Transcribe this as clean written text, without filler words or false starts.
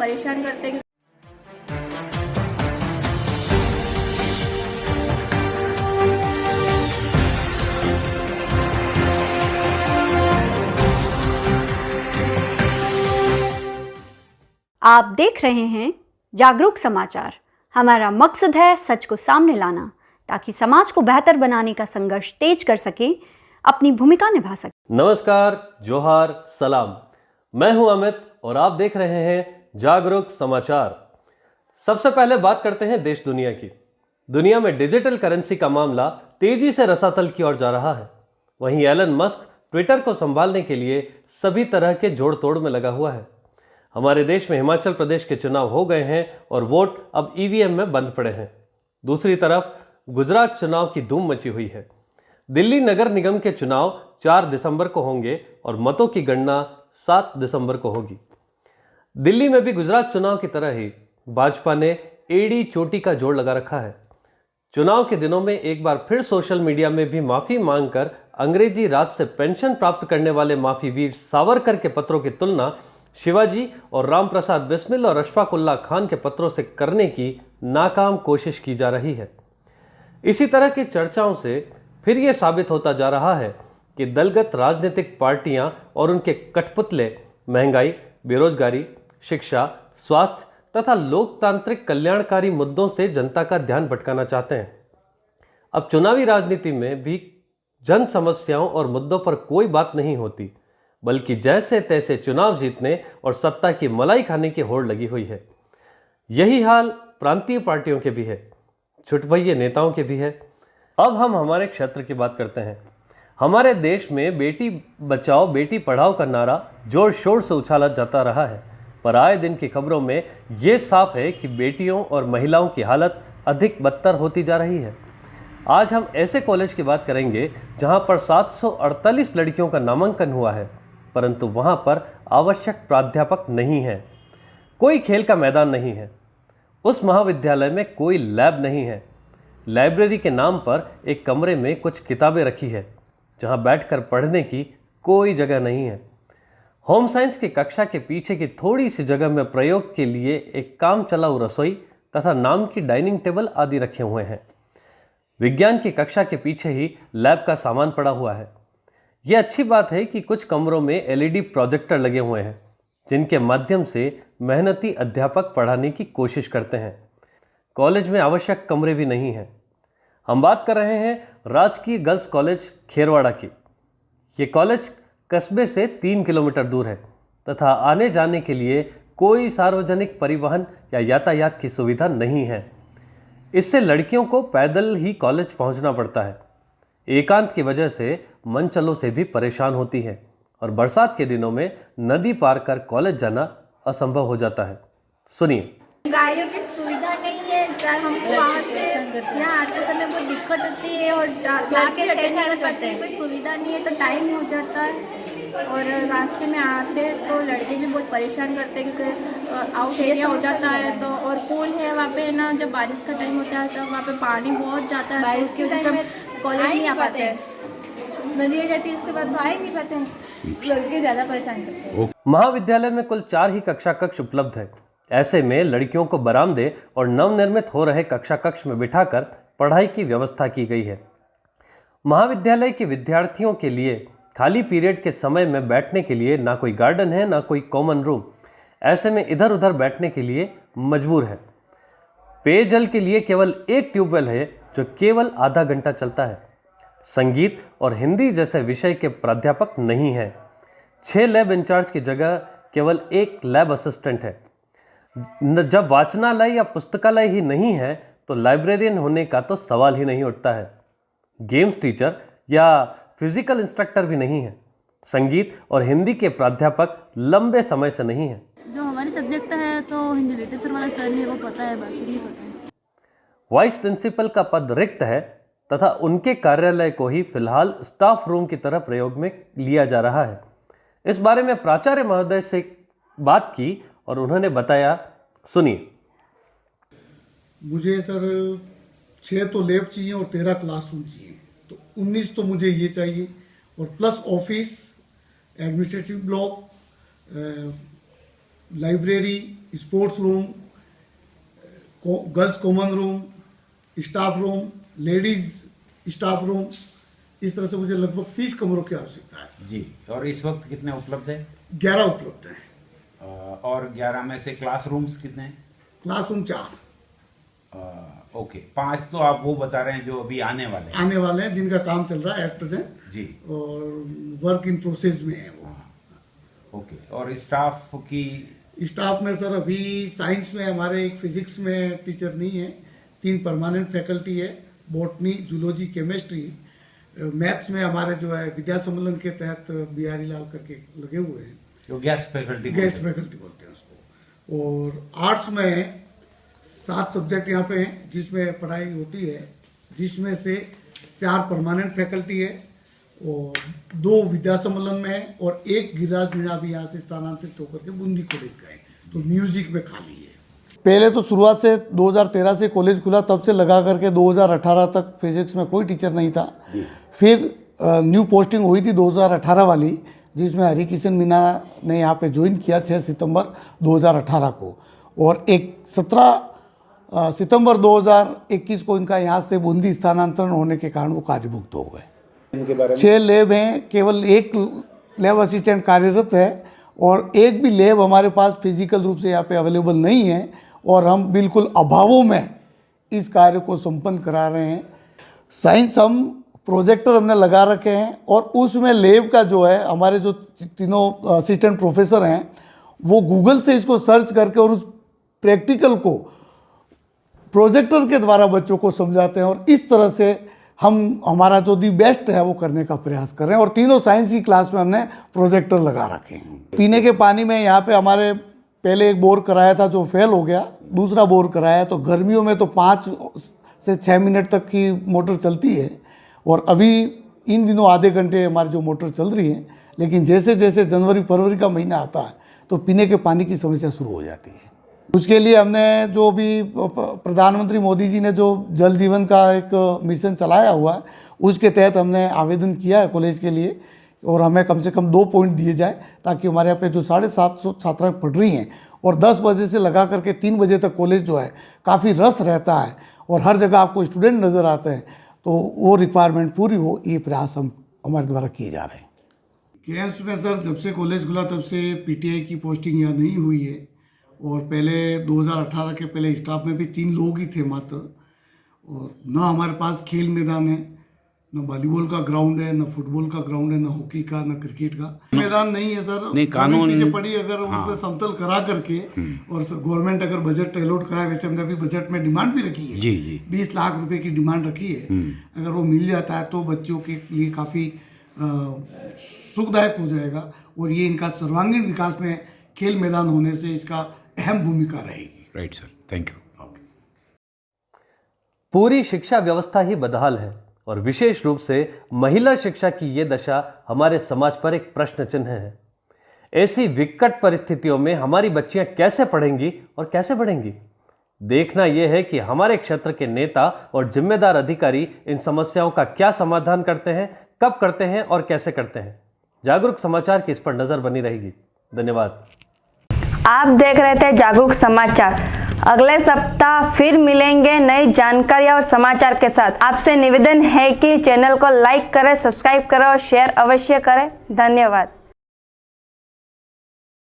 परेशान करते हैं। आप देख रहे हैं जागरूक समाचार। हमारा मकसद है सच को सामने लाना, ताकि समाज को बेहतर बनाने का संघर्ष तेज कर सके, अपनी भूमिका निभा सके। नमस्कार, जोहार, सलाम। मैं हूं अमित और आप देख रहे हैं जागरूक समाचार। सबसे पहले बात करते हैं देश दुनिया की। दुनिया में डिजिटल करेंसी का मामला तेजी से रसातल की ओर जा रहा है। वहीं एलन मस्क ट्विटर को संभालने के लिए सभी तरह के जोड़ तोड़ में लगा हुआ है। हमारे देश में हिमाचल प्रदेश के चुनाव हो गए हैं और वोट अब ईवीएम में बंद पड़े हैं। दूसरी तरफ गुजरात चुनाव की धूम मची हुई है। दिल्ली नगर निगम के चुनाव 4 दिसंबर को होंगे और मतों की गणना 7 दिसंबर को होगी। दिल्ली में भी गुजरात चुनाव की तरह ही भाजपा ने एड़ी चोटी का जोड़ लगा रखा है। चुनाव के दिनों में एक बार फिर सोशल मीडिया में भी माफी मांगकर अंग्रेजी राज से पेंशन प्राप्त करने वाले माफी वीर सावरकर के पत्रों की तुलना शिवाजी और रामप्रसाद बिस्मिल और अशफाक उल्लाह खान के पत्रों से करने की नाकाम कोशिश की जा रही है। इसी तरह की चर्चाओं से फिर यह साबित होता जा रहा है कि दलगत राजनीतिक पार्टियां और उनके कठपुतले महंगाई, बेरोजगारी, शिक्षा, स्वास्थ्य तथा लोकतांत्रिक कल्याणकारी मुद्दों से जनता का ध्यान भटकाना चाहते हैं। अब चुनावी राजनीति में भी जन समस्याओं और मुद्दों पर कोई बात नहीं होती, बल्कि जैसे तैसे चुनाव जीतने और सत्ता की मलाई खाने की होड़ लगी हुई है। यही हाल प्रांतीय पार्टियों के भी है, छुटभइये नेताओं के भी है। अब हम हमारे क्षेत्र की बात करते हैं। हमारे देश में बेटी बचाओ बेटी पढ़ाओ का नारा जोर शोर से उछाला जाता रहा है, पर आए दिन की खबरों में ये साफ है कि बेटियों और महिलाओं की हालत अधिक बदतर होती जा रही है। आज हम ऐसे कॉलेज की बात करेंगे जहां पर 748 लड़कियों का नामांकन हुआ है, परंतु वहां पर आवश्यक प्राध्यापक नहीं है, कोई खेल का मैदान नहीं है। उस महाविद्यालय में कोई लैब नहीं है। लाइब्रेरी के नाम पर एक कमरे में कुछ किताबें रखी है, जहां बैठकर पढ़ने की कोई जगह नहीं है। होम साइंस की कक्षा के पीछे की थोड़ी सी जगह में प्रयोग के लिए एक काम चलाऊ रसोई तथा नाम की डाइनिंग टेबल आदि रखे हुए हैं। विज्ञान की कक्षा के पीछे ही लैब का सामान पड़ा हुआ है। यह अच्छी बात है कि कुछ कमरों में एलईडी प्रोजेक्टर लगे हुए हैं, जिनके माध्यम से मेहनती अध्यापक पढ़ाने की कोशिश करते हैं। कॉलेज में आवश्यक कमरे भी नहीं हैं। हम बात कर रहे हैं राजकीय गर्ल्स कॉलेज खेरवाड़ा की। ये कॉलेज कस्बे से 3 किलोमीटर दूर है तथा आने जाने के लिए कोई सार्वजनिक परिवहन या यातायात की सुविधा नहीं है। इससे लड़कियों को पैदल ही कॉलेज पहुंचना पड़ता है। एकांत की वजह से मनचलों से भी परेशान होती है और बरसात के दिनों में नदी पार कर कॉलेज जाना असंभव हो जाता है। सुनिए। गाड़ियों की सुविधा नहीं है, हमको वहाँ से यहाँ आते समय बहुत दिक्कत होती है और क्लास के अटेंड करते हैं, कोई सुविधा नहीं है तो टाइम हो जाता है। और रास्ते में आते तो लड़के भी बहुत परेशान करते हैं क्योंकि आउट एरिया हो जाता है। तो और पुल है वहाँ पे ना, जब बारिश का टाइम होता है तो वहाँ पे पानी बहुत जाता है, तो उसकी वजह से कॉलेज नहीं आ पाते हैं। नदी आ जाती है, इसके बाद तो आ ही नहीं पाते हैं, लड़के ज़्यादा परेशान करते हैं। महाविद्यालय में कुल 4 ही कक्षा कक्ष उपलब्ध है। ऐसे में लड़कियों को बरामदे और नवनिर्मित हो रहे कक्षा कक्ष में बिठाकर पढ़ाई की व्यवस्था की गई है। महाविद्यालय के विद्यार्थियों के लिए खाली पीरियड के समय में बैठने के लिए ना कोई गार्डन है, ना कोई कॉमन रूम। ऐसे में इधर उधर बैठने के लिए मजबूर है। पेयजल के लिए केवल एक ट्यूबवेल है जो केवल आधा घंटा चलता है। संगीत और हिंदी जैसे विषय के प्राध्यापक नहीं है। 6 लैब इंचार्ज की जगह केवल 1 लैब असिस्टेंट है। जब वाचनालय या पुस्तकालय ही नहीं है तो लाइब्रेरियन होने का तो सवाल ही नहीं उठता है। गेम्स टीचर या फिजिकल इंस्ट्रक्टर भी नहीं है। संगीत और हिंदी के प्राध्यापक लंबे समय से नहीं है। जो हमारे सब्जेक्ट है तो हिंदी लिटरेचर वाला सर नहीं, वो पता है, बाकी नहीं पता है। वाइस प्रिंसिपल का पद रिक्त है तथा उनके कार्यालय को ही फिलहाल स्टाफ रूम की तरह प्रयोग में लिया जा रहा है। इस बारे में प्राचार्य महोदय से बात की और उन्होंने बताया, सुनिए। मुझे सर 6 तो लैब चाहिए और 13 क्लासरूम चाहिए, तो 19 तो मुझे ये चाहिए, और plus office, administrative block, library, sports room, girls common room, staff room, ladies staff room, इस तरह से मुझे लगभग 30 कमरों की आवश्यकता है जी। और इस वक्त कितने उपलब्ध है? 11 उपलब्ध हैं। और 11 में से क्लासरूम्स कितने हैं? क्लासरूम 4 ओके, 5 तो आप वो बता रहे हैं जो अभी आने वाले हैं, जिनका काम चल रहा है एट प्रेजेंट जी, और वर्क इन प्रोसेस में है वो। ओके। और स्टाफ की? स्टाफ में सर अभी साइंस में हमारे एक फिजिक्स में टीचर नहीं है, 3 परमानेंट फैकल्टी है, बॉटनी, जूलॉजी, केमिस्ट्री। मैथ्स में हमारे जो है विद्या सम्मेलन के तहत बिहारी लाल करके लगे हुए हैं, जो गेस्ट फैकल्टी बोलते हैं उसको। और आर्ट्स में 7 सब्जेक्ट यहाँ पे हैं जिसमें पढ़ाई होती है, जिसमें से 4 परमानेंट फैकल्टी है और 2 विद्या सम्मेलन में है और 1 गिरिराज मीणा भी यहाँ से स्थानांतरित होकर के बूंदी कॉलेज गए, तो म्यूजिक में खाली है। पहले तो शुरुआत से 2013 से कॉलेज खुला, तब से लगा करके 2018 तक फिजिक्स में कोई टीचर नहीं था। फिर न्यू पोस्टिंग हुई थी 2018 वाली, जिसमें हरिकिशन मीना ने यहाँ पे ज्वाइन किया 6 सितंबर 2018 को, और 17 सितंबर 2021 को इनका यहाँ से बूंदी स्थानांतरण होने के कारण वो कार्यमुक्त हो गए। 6 लैब हैं, केवल 1 लैब असिस्टेंट कार्यरत है और एक भी लैब हमारे पास फिजिकल रूप से यहाँ पे अवेलेबल नहीं है और हम बिल्कुल अभावों में इस कार्य को संपन्न करा रहे हैं। साइंस हम प्रोजेक्टर हमने लगा रखे हैं और उसमें लैब का जो है, हमारे जो तीनों असिस्टेंट प्रोफेसर हैं वो गूगल से इसको सर्च करके और उस प्रैक्टिकल को प्रोजेक्टर के द्वारा बच्चों को समझाते हैं और इस तरह से हम हमारा जो दी बेस्ट है वो करने का प्रयास कर रहे हैं। और तीनों साइंस की क्लास में हमने प्रोजेक्टर लगा रखे हैं। पीने के पानी में यहाँ पे हमारे पहले एक बोर कराया था जो फेल हो गया, दूसरा बोर कराया, तो गर्मियों में तो 5 से 6 मिनट तक की मोटर चलती है और अभी इन दिनों आधे घंटे हमारी जो मोटर चल रही है, लेकिन जैसे जैसे जनवरी फरवरी का महीना आता है तो पीने के पानी की समस्या शुरू हो जाती है। उसके लिए हमने जो भी प्रधानमंत्री मोदी जी ने जो जल जीवन का एक मिशन चलाया हुआ है, उसके तहत हमने आवेदन किया है कॉलेज के लिए और हमें कम से कम 2 पॉइंट दिए जाए ताकि हमारे यहाँ पे जो 750 छात्राएँ पढ़ रही हैं और 10 बजे से लगा करके 3 बजे तक कॉलेज जो है काफ़ी रस रहता है और हर जगह आपको स्टूडेंट नज़र आते हैं, तो वो रिक्वायरमेंट पूरी हो, ये प्रयास हम हमारे द्वारा किए जा रहे हैं। केएम्स में सर जब से कॉलेज खुला तब से पीटीआई की पोस्टिंग यहाँ नहीं हुई है और पहले 2018 के पहले स्टाफ में भी 3 लोग ही थे मात्र, और ना हमारे पास खेल मैदान है, न वॉलीबॉल का ग्राउंड है, न फुटबॉल का ग्राउंड है, न हॉकी का, न क्रिकेट का मैदान नहीं है सर। नहीं, कानून नीचे पड़ी अगर उसमें समतल करा करके और गवर्नमेंट अगर बजट अलॉट कराए, वैसे हमने अभी बजट में डिमांड भी रखी है, जी जी 20 लाख रुपए की डिमांड रखी है, अगर वो मिल जाता है तो बच्चों के लिए काफ़ी सुखदायक हो जाएगा और ये इनका सर्वांगीण विकास में खेल मैदान होने से इसका अहम भूमिका रहेगी। Right sir, thank you. पूरी शिक्षा व्यवस्था ही बदहाल है और विशेष रूप से महिला शिक्षा की ये दशा हमारे समाज पर एक प्रश्न चिन्ह है। ऐसी विकट परिस्थितियों में हमारी बच्चियां कैसे पढ़ेंगी और कैसे बढ़ेंगी? देखना यह है कि हमारे क्षेत्र के नेता और जिम्मेदार अधिकारी इन समस्याओं का क्या समाधान करते हैं, कब करते हैं और कैसे करते हैं। जागरूक समाचार की इस पर नजर बनी रहेगी। धन्यवाद। आप देख रहे थे जागरूक समाचार। अगले सप्ताह फिर मिलेंगे नई जानकारी और समाचार के साथ। आपसे निवेदन है कि चैनल को लाइक करें, सब्सक्राइब करें और शेयर अवश्य करें। धन्यवाद।